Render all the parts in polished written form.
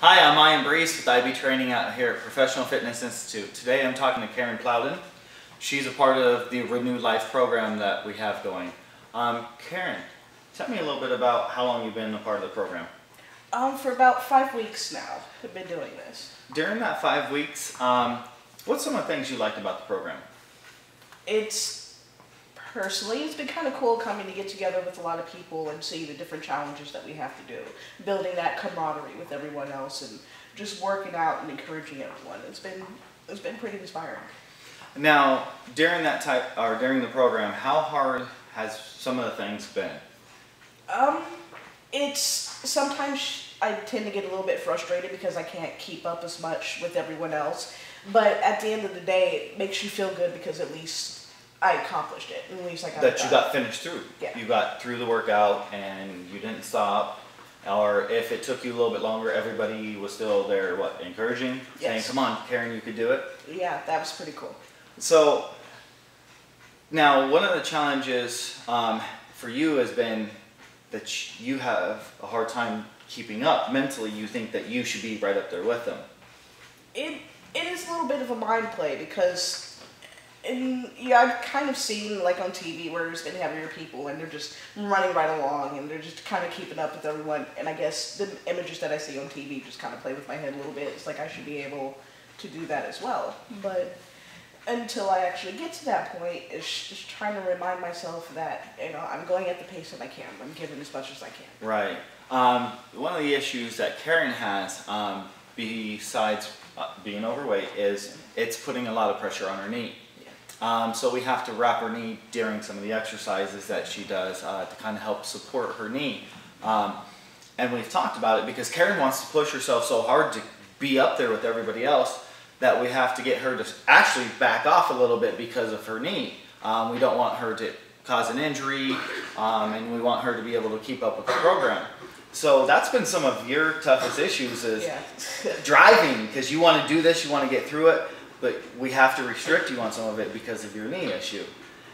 Hi, I'm Iyan Breese with IB Training out here at Professional Fitness Institute. Today I'm talking to Karen Plowden. She's a part of the ReNew Life program that we have going. Karen, tell me a little bit about how long you've been a part of the program. For about 5 weeks now, I've been doing this. During that 5 weeks, what's some of the things you liked about the program? Personally, it's been kind of cool coming to get together with a lot of people and see the different challenges that we have to do. Building that camaraderie with everyone else and just working out and encouraging everyone. It's been pretty inspiring. Now, during the program, how hard has some of the things been? Sometimes I tend to get a little bit frustrated because I can't keep up as much with everyone else. But at the end of the day, it makes you feel good because at least I accomplished it. At least I got it done. You got finished through. Yeah. You got through the workout and you didn't stop. Or if it took you a little bit longer, everybody was still there, encouraging? Yes. Saying, come on, Karen, you could do it? Yeah, that was pretty cool. So, now one of the challenges for you has been that you have a hard time keeping up. Mentally, you think that you should be right up there with them. It is a little bit of a mind play because I've kind of seen like on TV where there's been heavier people and they're just running right along and they're just kind of keeping up with everyone, and I guess the images that I see on TV just kind of play with my head a little bit. It's like I should be able to do that as well, but until I actually get to that point, it's just trying to remind myself that I'm going at the pace that I can. I'm giving as much as I can. Right. One of the issues that Karen has, besides being overweight, is it's putting a lot of pressure on her knee. So we have to wrap her knee during some of the exercises that she does to kind of help support her knee. And we've talked about it because Karen wants to push herself so hard to be up there with everybody else that we have to get her to actually back off a little bit because of her knee. We don't want her to cause an injury, and we want her to be able to keep up with the program. So that's been some of your toughest issues is driving, because you want to do this, you want to get through it, but we have to restrict you on some of it because of your knee issue.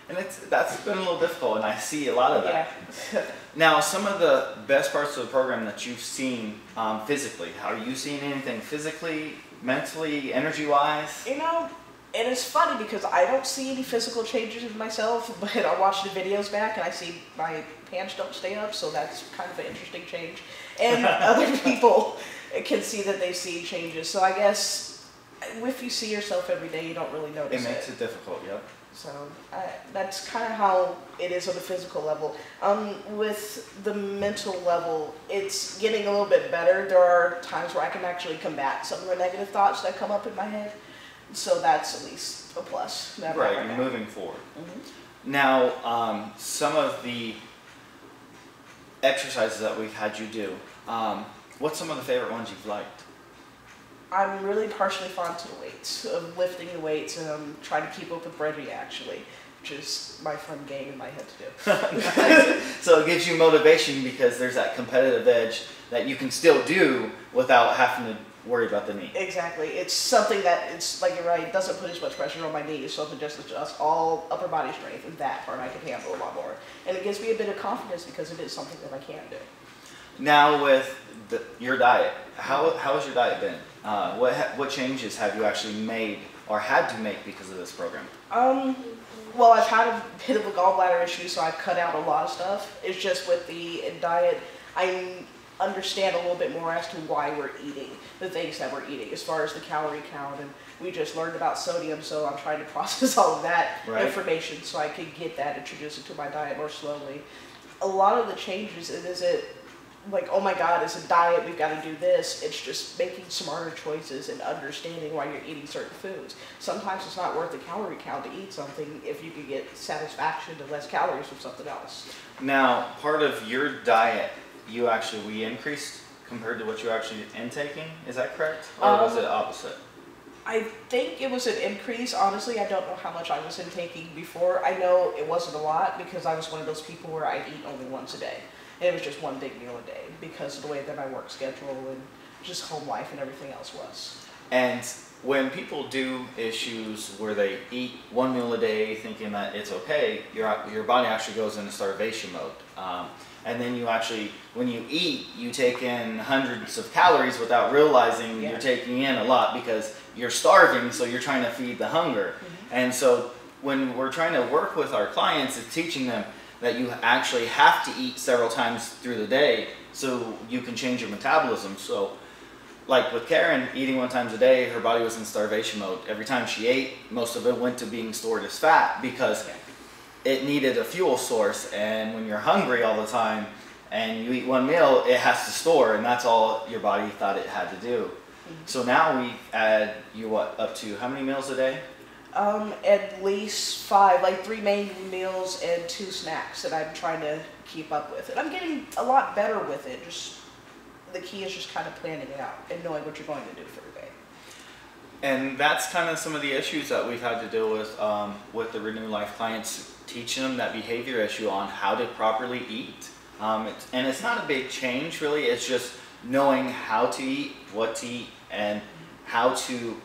And that's been a little difficult, and I see a lot of that. Yeah. Now, some of the best parts of the program that you've seen physically, are you seeing anything physically, mentally, energy-wise? And it's funny because I don't see any physical changes in myself, but I watch the videos back and I see my pants don't stay up, so that's kind of an interesting change. And other people can see that they see changes, so I guess if you see yourself every day, you don't really notice it. It makes it difficult, yep. So that's kind of how it is on the physical level. With the mental level, it's getting a little bit better. There are times where I can actually combat some of the negative thoughts that come up in my head. So that's at least a plus. Right, you're moving forward. Mm-hmm. Now, some of the exercises that we've had you do, what's some of the favorite ones you've liked? I'm really partially fond to the weights, of lifting the weights, and I'm trying to keep up with Reggie actually, which is my fun game in my head to do. Nice. So it gives you motivation because there's that competitive edge that you can still do without having to worry about the knee. Exactly. It's something that, it's like you're right, it doesn't put as much pressure on my knees, so it just adjusts all upper body strength, and that part I can handle a lot more. And it gives me a bit of confidence because it is something that I can do. Now with your diet, how has your diet been? What changes have you actually made or had to make because of this program? Well, I've had a bit of a gallbladder issue, so I've cut out a lot of stuff. It's just with the diet, I understand a little bit more as to why we're eating the things that we're eating, as far as the calorie count, and we just learned about sodium, so I'm trying to process all of that information so I could get that introduced into my diet more slowly. A lot of the changes, it isn't like, oh my God, it's a diet, we've got to do this. It's just making smarter choices and understanding why you're eating certain foods. Sometimes it's not worth the calorie count to eat something if you can get satisfaction to less calories from something else. Now, part of your diet, we increased compared to what you're actually intaking, is that correct? Or was it opposite? I think it was an increase. Honestly, I don't know how much I was intaking before. I know it wasn't a lot because I was one of those people where I'd eat only once a day. And it was just one big meal a day because of the way that my work schedule and just home life and everything else was. And when people do issues where they eat one meal a day thinking that it's okay, your body actually goes into starvation mode. and then you actually, when you eat, you take in hundreds of calories without realizing Yeah. you're taking in a lot because you're starving, so you're trying to feed the hunger. And so when we're trying to work with our clients, it's teaching them that you actually have to eat several times through the day so you can change your metabolism. So like with Karen, eating 1 time a day, her body was in starvation mode. Every time she ate, most of it went to being stored as fat because it needed a fuel source. And when you're hungry all the time and you eat 1 meal, it has to store, and that's all your body thought it had to do. So now we add you up to how many meals a day? At least 5, like 3 main meals and 2 snacks that I'm trying to keep up with. And I'm getting a lot better with it. Just the key is just kind of planning it out and knowing what you're going to do for the day. And that's kind of some of the issues that we've had to deal with the ReNew Life clients, teaching them that behavior issue on how to properly eat. And it's not a big change really, it's just knowing how to eat, what to eat, and how to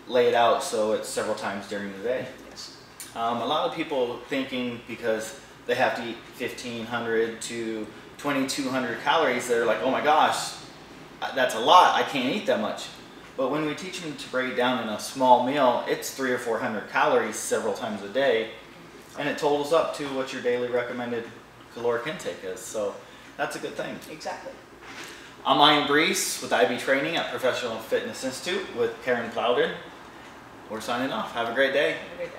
lay it out so it's several times during the day. Yes. A lot of people thinking because they have to eat 1,500 to 2,200 calories, they're like, oh my gosh, that's a lot, I can't eat that much. But when we teach them to break it down in a small meal, it's 300 or 400 calories several times a day, and it totals up to what your daily recommended caloric intake is. So that's a good thing. Exactly. I'm Iyan Breese with IB Training at Professional Fitness Institute with Karen Plowden. We're signing off. Have a great day. Have a great day.